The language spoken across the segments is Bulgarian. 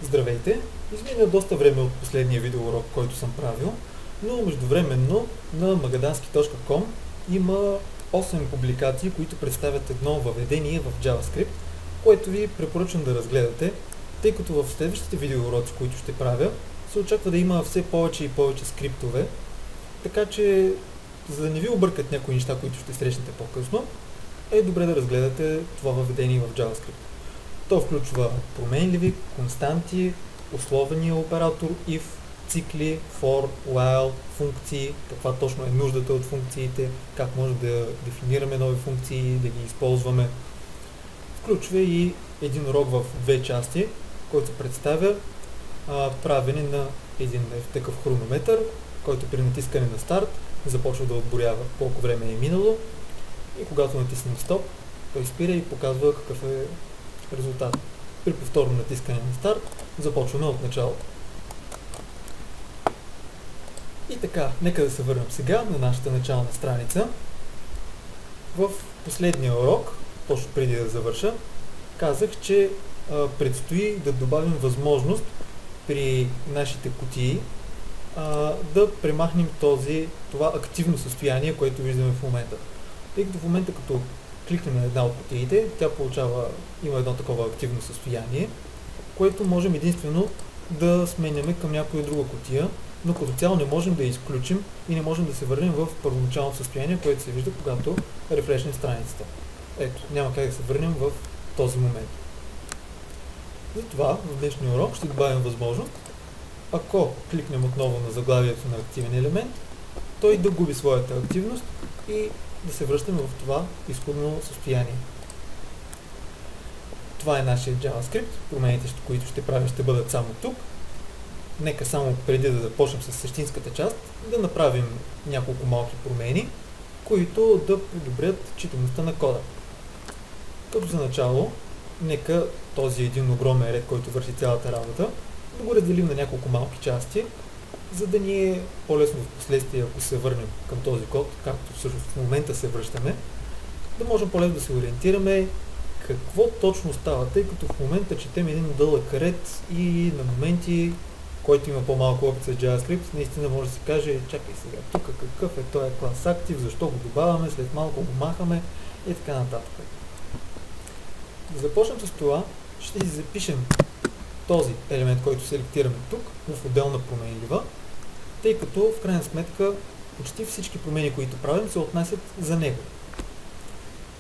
Здравейте! Измина доста време от последния видеоурок, който съм правил, но междувременно на magadanski.com има 8 публикации, които представят едно въведение в JavaScript, което ви препоръчвам да разгледате, тъй като в следващите видеоуроци, които ще правя, се очаква да има все повече и повече скриптове, така че, за да не ви объркат някои неща, които ще срещнете по-късно, е добре да разгледате това въведение в JavaScript. То включва променливи, константи, условения оператор if, цикли, for, while, функции, каква точно е нуждата от функциите, как може да дефинираме нови функции, да ги използваме. Включва и един урок в две части, който представя правене на един такъв хронометър, който при натискане на старт започва да отборява колко време е минало и когато натиснем стоп, той спира и показва какъв е резултат. При повторно натискане на старт започваме от начало. И така, нека да се върнем сега на нашата начална страница. В последния урок, точно преди да завърша, казах, че предстои да добавим възможност при нашите кутии да премахнем това активно състояние, което виждаме в момента. Тъй като в момента, като кликнем на една от кутиите, тя има едно такова активно състояние, което можем единствено да сменяме към някоя друга кутия, но като цяло не можем да я изключим и не можем да се върнем в първоначално състояние, което се вижда, когато рефрешнем страницата. Ето, няма как да се върнем в този момент. Затова в днешния урок ще добавим възможност, ако кликнем отново на заглавието на активен елемент, той да губи своята активност и да се връщаме в това изходно състояние. Това е нашия JavaScript. Промените, които ще правим, ще бъдат само тук. Нека само преди да започнем с същинската част, да направим няколко малки промени, които да подобрят четимостта на кода. Като за начало, нека този един огромен ред, който върши цялата работа, да го разделим на няколко малки части, за да ни е по-лесно в последствие, ако се върнем към този код, както всъщност в момента се връщаме, да можем по-лесно да се ориентираме какво точно става, тъй като в момента четем един дълъг ред и на моменти, който има по-малко опит с JavaScript, наистина може да се каже, чакай сега, тук какъв е този клас Active, защо го добавяме, след малко го махаме и така нататък. Да започнем с това, ще си запишем този елемент, който селектираме тук, в отделна променлива, тъй като в крайна сметка почти всички промени, които правим, се отнасят за него.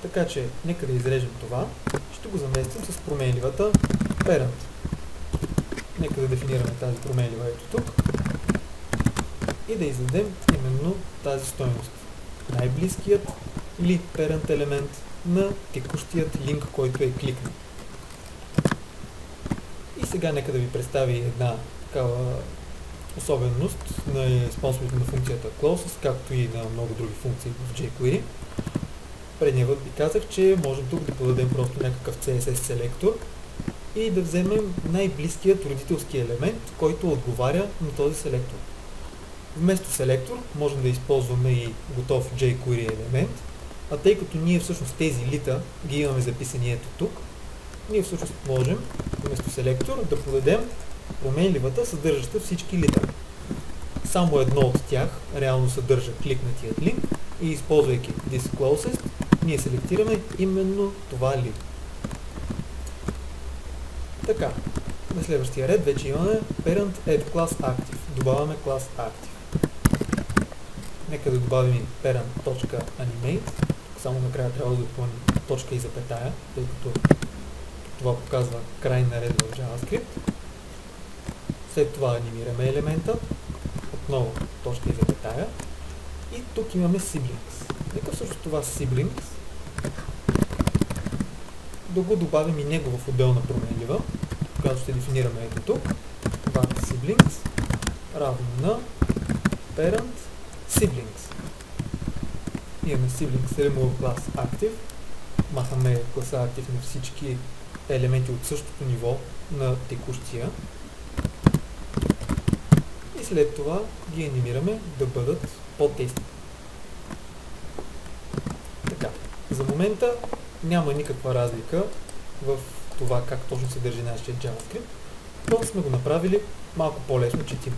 Така че, нека да изрежем това, ще го заместим с променливата parent. Нека да дефинираме тази променлива ето тук и да издадем именно тази стойност. Най-близкият или parent елемент на текущият линк, който е кликнат. И сега нека да ви представи една такава особеност на използването на функцията closest, както и на много други функции в jQuery. Предния път ви казах, че можем тук да подадем просто някакъв CSS селектор и да вземем най-близкият родителски елемент, който отговаря на този селектор. Вместо селектор можем да използваме и готов jQuery елемент, а тъй като ние всъщност тези лита ги имаме записани ето тук, ние всъщност можем вместо селектор да подадем променливата, съдържаща всички лита. Само едно от тях реално съдържа кликнатият линк и използвайки this closest, ние селектираме именно това линк. Така, на следващия ред вече имаме parent add class active. Добавяме клас active. Нека да добавим и parent.animate. Само накрая трябва да допълним точка и запетая, тъй като това показва край на ред в JavaScript. След това анимираме елемента. Отново точка и запетая. И тук имаме siblings. Нека всъщност това siblings да го добавим и него в отделна променлива, която ще дефинираме ето тук. Back siblings равно на parent siblings. Имаме siblings remove class active. Махаме класа active на всички елементи от същото ниво на текущия. И след това ги анимираме да бъдат по-тесни. Така, за момента няма никаква разлика в това как точно се държи нашия JavaScript, Просто сме го направили малко по-лесно четим.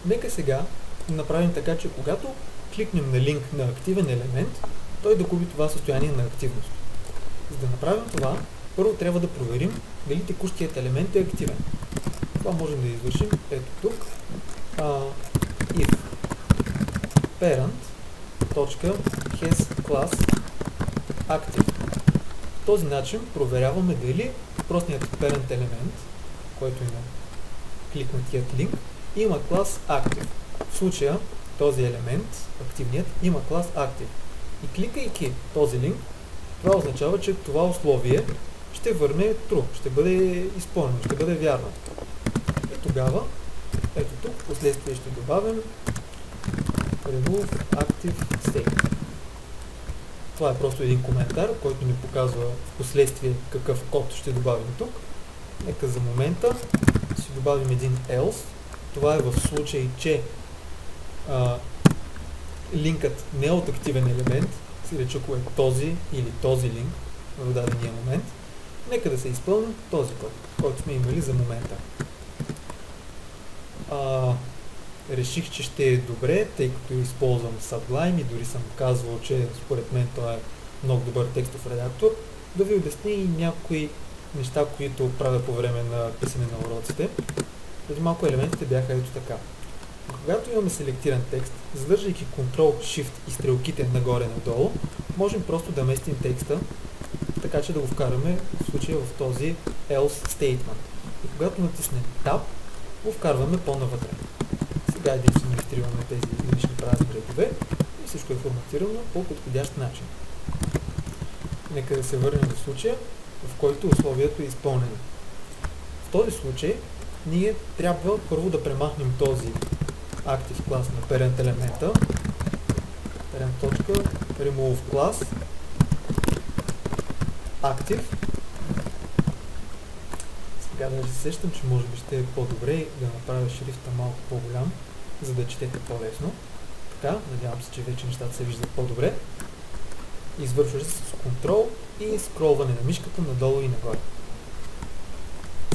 Нека сега направим така, че когато кликнем на линк на активен елемент, той да губи това състояние на активност. За да направим това, първо трябва да проверим дали текущият елемент е активен. Това можем да извършим ето тук. If parent.hasClass active. По този начин проверяваме дали въпросният parent елемент, който има кликнатият линк, има клас active. В случая този елемент, активният, има клас active. И кликайки този линк, това означава, че това условие ще върне true, ще бъде изпълнено, ще бъде вярно. И тогава, ето тук, последствие ще добавим remove active state. Това е просто един коментар, който ни показва в последствие какъв код ще добавим тук. Нека за момента ще добавим един else. Това е в случай, че линкът не е от активен елемент, си рече, ако е този или този линк в дадения момент. Нека да се изпълни този код, който сме имали за момента. Реших, че ще е добре, тъй като използвам Sublime и дори съм казвал, че според мен това е много добър текстов редактор, да ви обясня и някои неща, които правя по време на писане на уроците. Преди малко елементите бяха ето така. Когато имаме селектиран текст, задържайки Ctrl-Shift и стрелките нагоре-надолу, можем просто да местим текста, така че да го вкараме в случая в този else statement. И когато натиснем Tab, го вкарваме по-навътре. Сега единствено изтриваме тези излишни празни редове и всичко е форматирано по подходящ начин. Нека да се върнем в случая, в който условието е изпълнено. В този случай ние трябва първо да премахнем този active class на parent елемента, parent.remove class active. Сега да се сещам, че може би ще е по-добре да направя шрифта малко по-голям, за да четете по-лесно. Така, надявам се, че вече нещата се виждат по-добре. Извършваш се с Ctrl и скролване на мишката надолу и нагоре.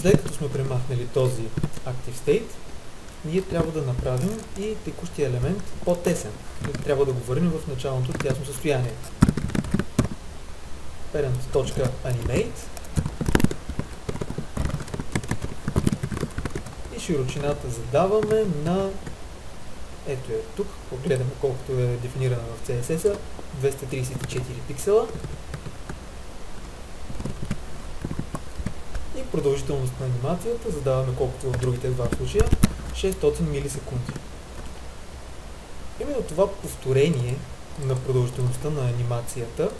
След като сме премахнали този Active State, ние трябва да направим и текущия елемент по-тесен. Трябва да го върнем в началното тясно състояние. Parent.animate и широчината задаваме на ето е тук, погледаме колкото е дефинирана в CSS-а, 234 пиксела. И продължителност на анимацията задаваме колкото в другите два случая, 600 милисекунди. Именно това повторение на продължителността на анимацията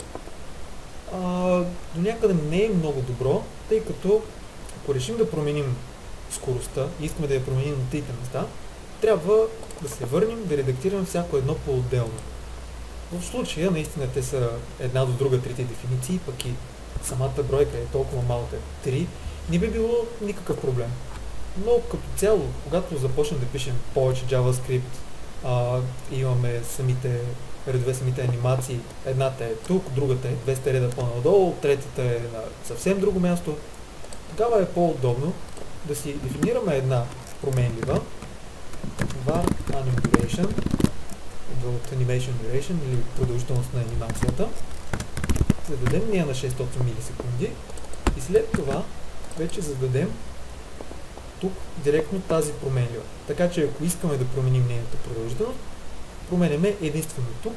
до някъде не е много добро, тъй като ако решим да променим скоростта и искаме да я променим на трите места, трябва да се върнем, да редактираме всяко едно по-отделно. В случая наистина те са една до друга трите дефиниции, пък и самата бройка е толкова малка, 3, не би било никакъв проблем. Но като цяло, когато започнем да пишем повече JavaScript, имаме самите редове, самите анимации, едната е тук, другата е 200 реда по-надолу, третата е на съвсем друго място, тогава е по-удобно да си дефинираме една променлива var animDuration от animation duration или продължителност на анимацията, зададем нея на 600 милисекунди и след това вече зададем тук директно тази променлива. Така че ако искаме да променим нейната продължителност, променяме единствено тук,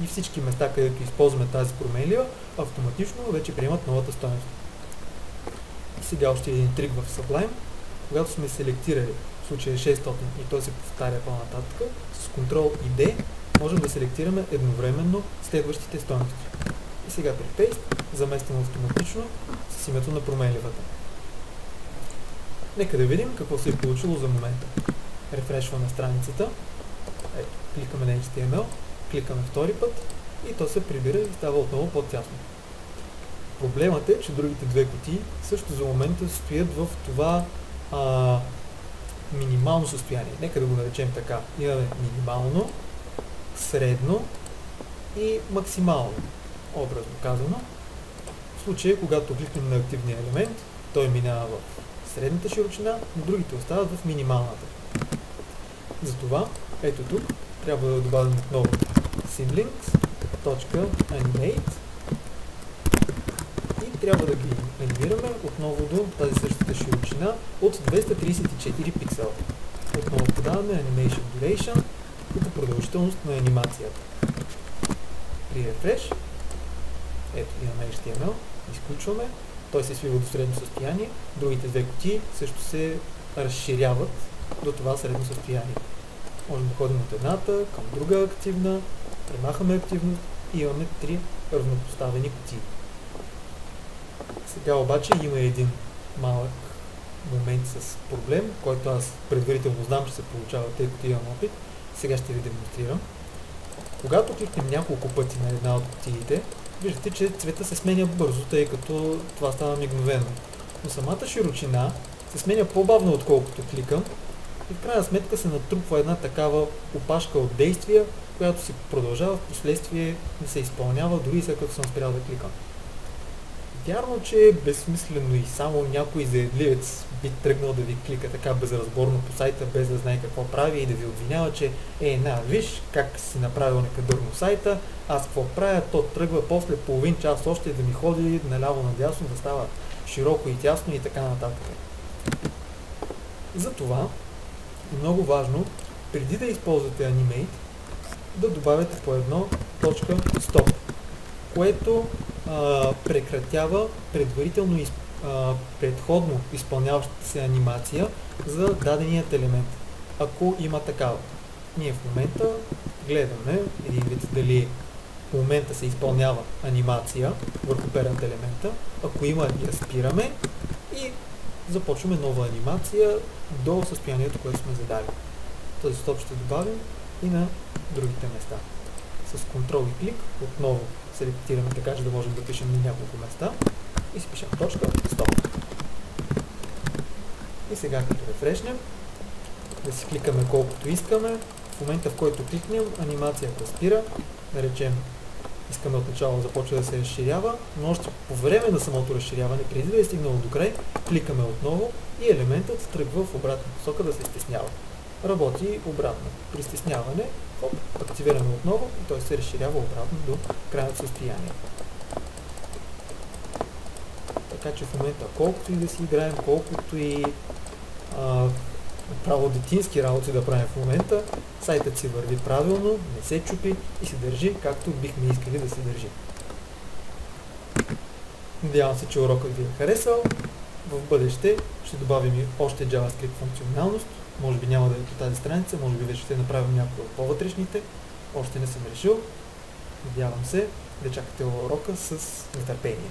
и всички места, където използваме тази променлива, автоматично вече приемат новата стойност. Сега още един трик в Sublime. Когато сме селектирали в случая 600 и той се повтаря по-нататък, с Ctrl и D можем да селектираме едновременно следващите стойности. И сега при Paste замествам автоматично с името на променливата. Нека да видим какво се е получило за момента. Рефрешваме страницата, ето, кликаме на HTML, кликаме втори път и то се прибира и става отново по-тясно. Проблемът е, че другите две кутии също за момента стоят в това минимално състояние. Нека да го наречем така. Имаме минимално, средно и максимално, образно казано. В случая, когато кликнем на активния елемент, той минава в средната широчина, но другите остават в минималната. Затова, ето тук, трябва да добавим отново simlinks.animate и трябва да ги анимираме отново до тази същата широчина от 234 пиксела. Отново подаваме Animation Duration като продължителност на анимацията. При рефреш, ето имаме HTML, изключваме, той се свива до средно състояние, другите две кутии също се разширяват до това средно състояние. Можем да ходим от едната към друга активна, премахаме активност и имаме 3 равнопоставени кутии. Сега обаче има един малък момент с проблем, който аз предварително знам, че се получава, тъй като имам опит. Сега ще ви демонстрирам. Когато кликнем няколко пъти на една от кутиите, виждате, че цвета се сменя бързо, тъй като това става мигновено. Но самата широчина се сменя по-бавно, отколкото кликам, и в крайна сметка се натрупва една такава опашка от действия, която си продължава в последствие да се изпълнява, дори след като съм спрял да кликам. Вярно, че е безсмислено и само някой заедливец би тръгнал да ви клика така безразборно по сайта, без да знае какво прави и да ви обвинява, че виж как си направил некадърно сайта, аз какво правя, то тръгва после половин час още да ми ходи наляво-надясно, да става широко и тясно и така нататък. Затова е много важно, преди да използвате Animate, да добавяте по едно точка стоп, което прекратява предходно изпълняващата се анимация за даденият елемент, ако има такава. Ние в момента гледаме един вид дали в момента се изпълнява анимация върху parent елемента. Ако има, я спираме и започваме нова анимация до състоянието, което сме задали. Този стоп ще добавим и на другите места. С контрол и клик отново селектираме така, че да можем да пишем на няколко места и си пишем точка стоп. И сега като рефрешнем, да си кликаме колкото искаме. В момента, в който кликнем, анимацията спира. Да речем, искаме отначало започва да се разширява, но още по време на самото разширяване, преди да е стигнало до край, кликаме отново и елементът тръгва в обратна посока да се стеснява. Работи обратно. При стесняване, активираме отново и той се разширява обратно до крайното състояние. Така че в момента, колкото и да си играем, колкото и право детински работи да правим в момента, сайтът си върви правилно, не се чупи и се държи както бихме искали да се държи. Надявам се, че урокът ви е харесал. В бъдеще ще добавим и още JavaScript функционалност. Може би няма да е по тази страница, може би вече ще направим някои от по-вътрешните. Още не съм решил. Надявам се да чакате урока с нетърпение.